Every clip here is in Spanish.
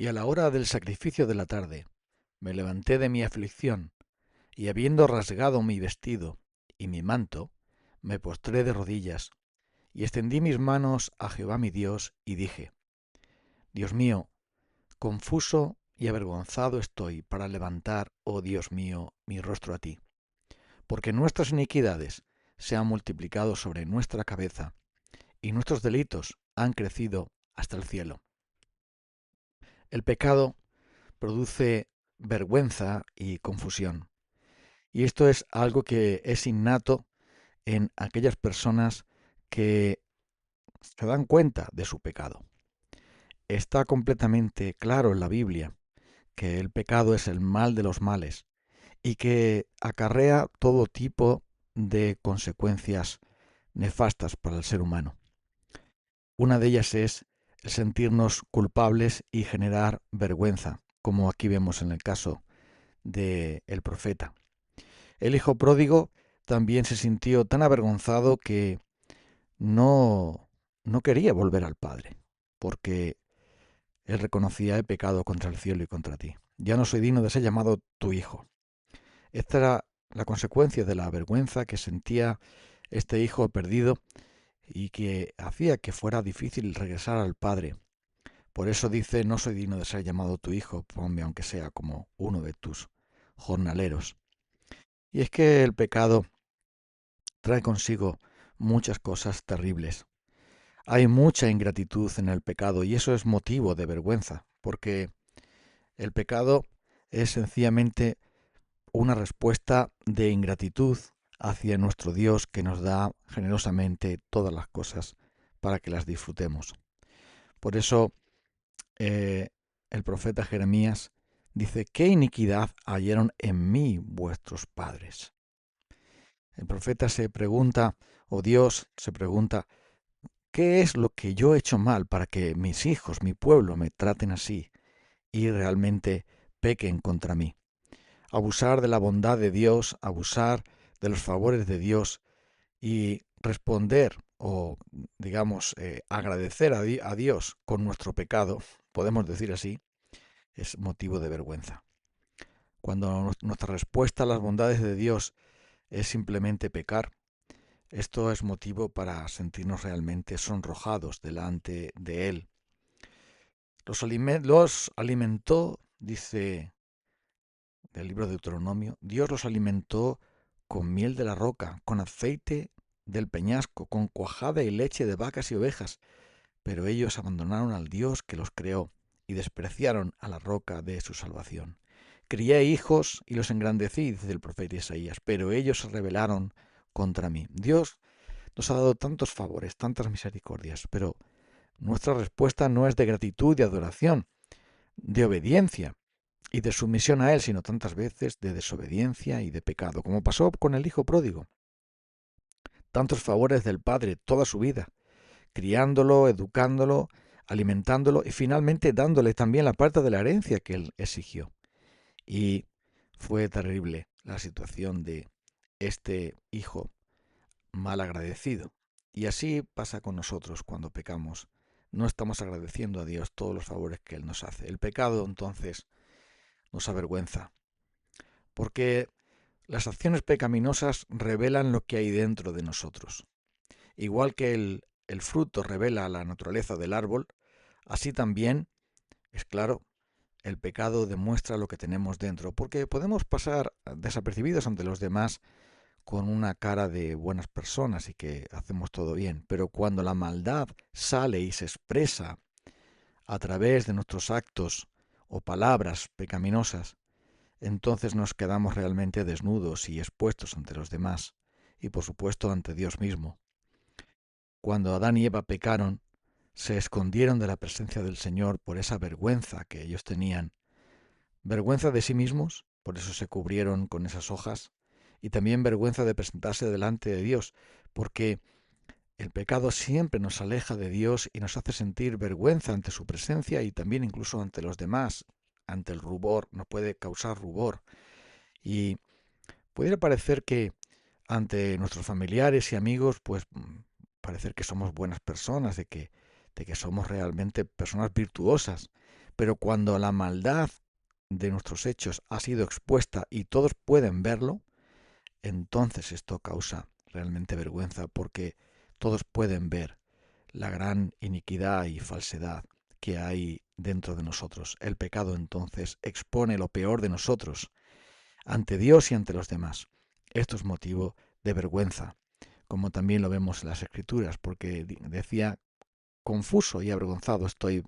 Y a la hora del sacrificio de la tarde, me levanté de mi aflicción, y habiendo rasgado mi vestido y mi manto, me postré de rodillas, y extendí mis manos a Jehová mi Dios, y dije, Dios mío, confuso y avergonzado estoy para levantar, oh Dios mío, mi rostro a ti, porque nuestras iniquidades se han multiplicado sobre nuestra cabeza, y nuestros delitos han crecido hasta el cielo. El pecado produce vergüenza y confusión. Y esto es algo que es innato en aquellas personas que se dan cuenta de su pecado. Está completamente claro en la Biblia que el pecado es el mal de los males y que acarrea todo tipo de consecuencias nefastas para el ser humano. Una de ellas es el sentirnos culpables y generar vergüenza, como aquí vemos en el caso del profeta. El hijo pródigo también se sintió tan avergonzado que no, no quería volver al padre, porque él reconocía el pecado contra el cielo y contra ti. Ya no soy digno de ser llamado tu hijo. Esta era la consecuencia de la vergüenza que sentía este hijo perdido y que hacía que fuera difícil regresar al padre. Por eso dice, no soy digno de ser llamado tu hijo, ponme aunque sea como uno de tus jornaleros. Y es que el pecado trae consigo muchas cosas terribles. Hay mucha ingratitud en el pecado y eso es motivo de vergüenza, porque el pecado es sencillamente una respuesta de ingratitud hacia nuestro Dios que nos da generosamente todas las cosas para que las disfrutemos. Por eso eh, el profeta Jeremías dice, ¿qué iniquidad hallaron en mí vuestros padres? El profeta se pregunta, o Dios se pregunta, ¿qué es lo que yo he hecho mal para que mis hijos, mi pueblo, me traten así y realmente pequen contra mí? Abusar de la bondad de Dios, abusar de los favores de Dios y responder o, digamos, agradecer a Dios con nuestro pecado, podemos decir así, es motivo de vergüenza. Cuando nuestra respuesta a las bondades de Dios es simplemente pecar, esto es motivo para sentirnos realmente sonrojados delante de Él. Los alimentó, dice el libro de Deuteronomio, Dios los alimentó con miel de la roca, con aceite del peñasco, con cuajada y leche de vacas y ovejas, pero ellos abandonaron al Dios que los creó y despreciaron a la roca de su salvación. Crié hijos y los engrandecí, dice el profeta Isaías, pero ellos se rebelaron contra mí. Dios nos ha dado tantos favores, tantas misericordias, pero nuestra respuesta no es de gratitud y adoración, de obediencia y de sumisión a Él, sino tantas veces de desobediencia y de pecado, como pasó con el hijo pródigo. Tantos favores del Padre toda su vida, criándolo, educándolo, alimentándolo y finalmente dándole también la parte de la herencia que Él exigió. Y fue terrible la situación de este hijo mal agradecido. Y así pasa con nosotros cuando pecamos. No estamos agradeciendo a Dios todos los favores que Él nos hace. El pecado entonces nos avergüenza, porque las acciones pecaminosas revelan lo que hay dentro de nosotros. Igual que el fruto revela la naturaleza del árbol, así también, es claro, el pecado demuestra lo que tenemos dentro, porque podemos pasar desapercibidos ante los demás con una cara de buenas personas y que hacemos todo bien, pero cuando la maldad sale y se expresa a través de nuestros actos o palabras pecaminosas, entonces nos quedamos realmente desnudos y expuestos ante los demás y por supuesto ante Dios mismo. Cuando Adán y Eva pecaron, se escondieron de la presencia del Señor por esa vergüenza que ellos tenían, vergüenza de sí mismos, por eso se cubrieron con esas hojas, y también vergüenza de presentarse delante de Dios, porque el pecado siempre nos aleja de Dios y nos hace sentir vergüenza ante su presencia y también incluso ante los demás, ante el rubor, nos puede causar rubor. Y pudiera parecer que ante nuestros familiares y amigos, pues parecer que somos buenas personas, de que somos realmente personas virtuosas. Pero cuando la maldad de nuestros hechos ha sido expuesta y todos pueden verlo, entonces esto causa realmente vergüenza, porque todos pueden ver la gran iniquidad y falsedad que hay dentro de nosotros. El pecado entonces expone lo peor de nosotros ante Dios y ante los demás. Esto es motivo de vergüenza, como también lo vemos en las Escrituras, porque decía, confuso y avergonzado estoy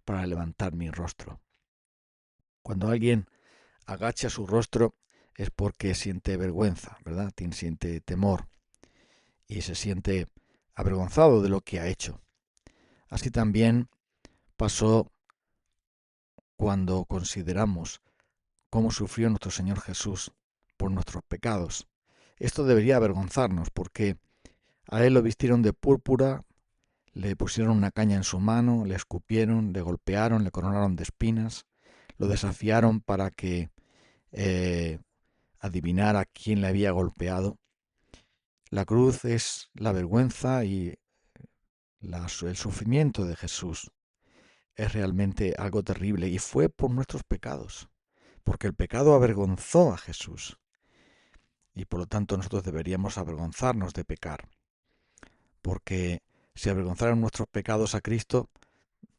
para levantar mi rostro. Cuando alguien agacha su rostro es porque siente vergüenza, ¿verdad? Siente temor y se siente avergonzado de lo que ha hecho. Así también pasó cuando consideramos cómo sufrió nuestro Señor Jesús por nuestros pecados. Esto debería avergonzarnos porque a él lo vistieron de púrpura, le pusieron una caña en su mano, le escupieron, le golpearon, le coronaron de espinas, lo desafiaron para que adivinara quién le había golpeado. La cruz es la vergüenza y el sufrimiento de Jesús. Es realmente algo terrible y fue por nuestros pecados, porque el pecado avergonzó a Jesús y por lo tanto nosotros deberíamos avergonzarnos de pecar, porque si avergonzaron nuestros pecados a Cristo,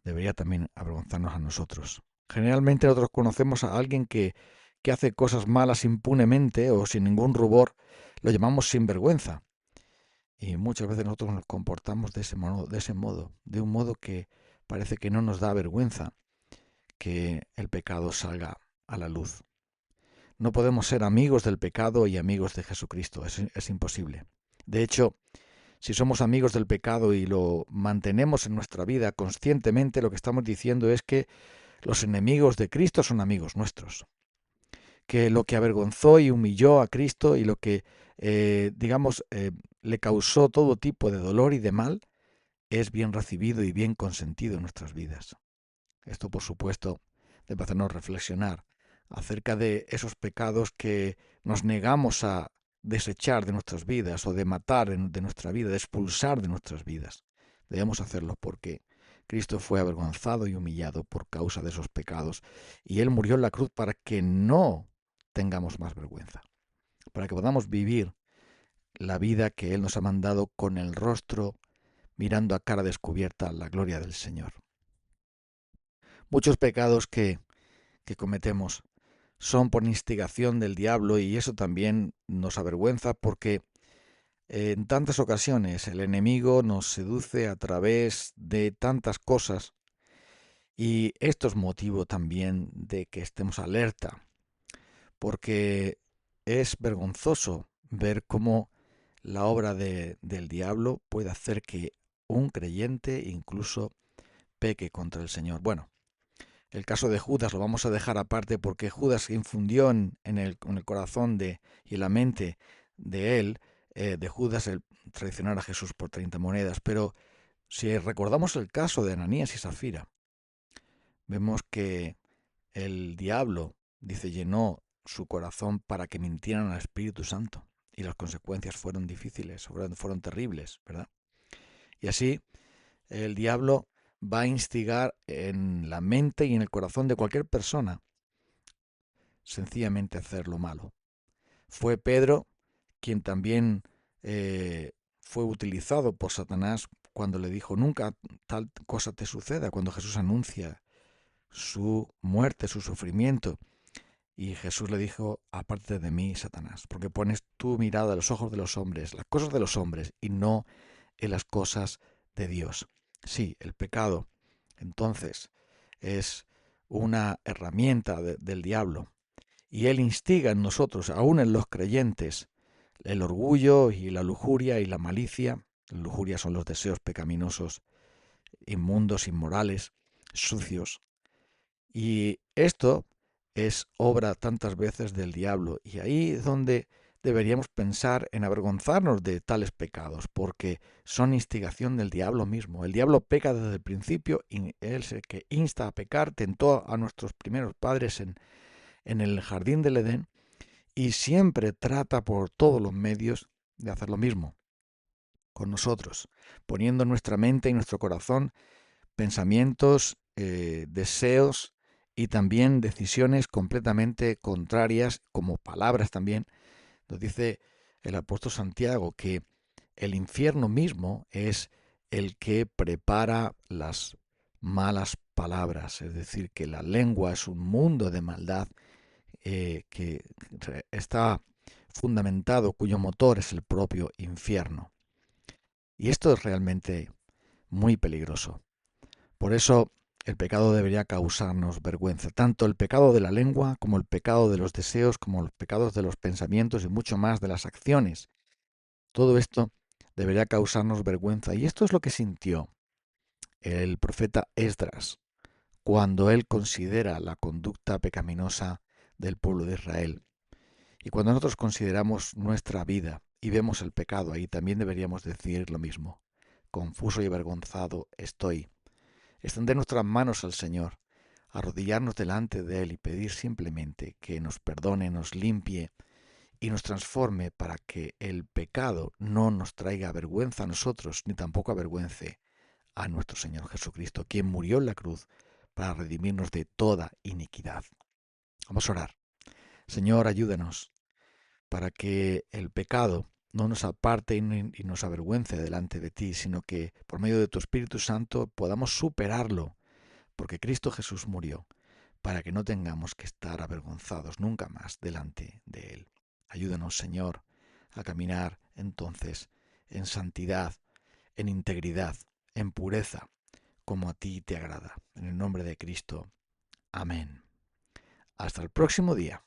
debería también avergonzarnos a nosotros. Generalmente nosotros conocemos a alguien que hace cosas malas impunemente o sin ningún rubor, lo llamamos sinvergüenza. Y muchas veces nosotros nos comportamos de ese modo, de un modo que parece que no nos da vergüenza que el pecado salga a la luz. No podemos ser amigos del pecado y amigos de Jesucristo, es imposible. De hecho, si somos amigos del pecado y lo mantenemos en nuestra vida conscientemente, lo que estamos diciendo es que los enemigos de Cristo son amigos nuestros. Que lo que avergonzó y humilló a Cristo y lo que, le causó todo tipo de dolor y de mal, es bien recibido y bien consentido en nuestras vidas. Esto, por supuesto, debe hacernos reflexionar acerca de esos pecados que nos negamos a desechar de nuestras vidas o de matar de nuestra vida, de expulsar de nuestras vidas. Debemos hacerlo porque Cristo fue avergonzado y humillado por causa de esos pecados y Él murió en la cruz para que no tengamos más vergüenza, para que podamos vivir la vida que Él nos ha mandado con el rostro mirando a cara descubierta la gloria del Señor. Muchos pecados que cometemos son por instigación del diablo y eso también nos avergüenza porque en tantas ocasiones el enemigo nos seduce a través de tantas cosas y esto es motivo también de que estemos alerta porque es vergonzoso ver cómo la obra del diablo puede hacer que un creyente incluso peque contra el Señor. Bueno, el caso de Judas lo vamos a dejar aparte porque Judas infundió en el corazón y en la mente de él, de Judas, el traicionar a Jesús por 30 monedas. Pero si recordamos el caso de Ananías y Zafira, vemos que el diablo, dice, llenó su corazón para que mintieran al Espíritu Santo. Y las consecuencias fueron difíciles, fueron terribles, ¿verdad? Y así el diablo va a instigar en la mente y en el corazón de cualquier persona sencillamente a hacer lo malo. Fue Pedro quien también fue utilizado por Satanás cuando le dijo nunca tal cosa te suceda, cuando Jesús anuncia su muerte, su sufrimiento. Y Jesús le dijo, aparte de mí, Satanás, porque pones tu mirada a los ojos de los hombres, las cosas de los hombres, y no en las cosas de Dios. Sí, el pecado, entonces, es una herramienta del diablo. Y él instiga en nosotros, aún en los creyentes, el orgullo y la lujuria y la malicia. La lujuria son los deseos pecaminosos, inmundos, inmorales, sucios. Y esto es obra tantas veces del diablo. Y ahí es donde deberíamos pensar en avergonzarnos de tales pecados, porque son instigación del diablo mismo. El diablo peca desde el principio y él es el que insta a pecar, tentó a nuestros primeros padres en el jardín del Edén y siempre trata por todos los medios de hacer lo mismo con nosotros, poniendo en nuestra mente y nuestro corazón pensamientos deseos y también decisiones completamente contrarias, como palabras también. Nos dice el apóstol Santiago que el infierno mismo es el que prepara las malas palabras, es decir, que la lengua es un mundo de maldad que está fundamentado, cuyo motor es el propio infierno. Y esto es realmente muy peligroso. Por eso el pecado debería causarnos vergüenza, tanto el pecado de la lengua como el pecado de los deseos, como los pecados de los pensamientos y mucho más de las acciones. Todo esto debería causarnos vergüenza. Y esto es lo que sintió el profeta Esdras cuando él considera la conducta pecaminosa del pueblo de Israel. Y cuando nosotros consideramos nuestra vida y vemos el pecado ahí, también deberíamos decir lo mismo. Confuso y avergonzado estoy. Extender nuestras manos al Señor, arrodillarnos delante de Él y pedir simplemente que nos perdone, nos limpie y nos transforme para que el pecado no nos traiga vergüenza a nosotros, ni tampoco avergüence a nuestro Señor Jesucristo, quien murió en la cruz para redimirnos de toda iniquidad. Vamos a orar. Señor, ayúdanos para que el pecado no nos aparte y nos avergüence delante de ti, sino que por medio de tu Espíritu Santo podamos superarlo, porque Cristo Jesús murió para que no tengamos que estar avergonzados nunca más delante de Él. Ayúdanos, Señor, a caminar entonces en santidad, en integridad, en pureza, como a ti te agrada. En el nombre de Cristo. Amén. Hasta el próximo día.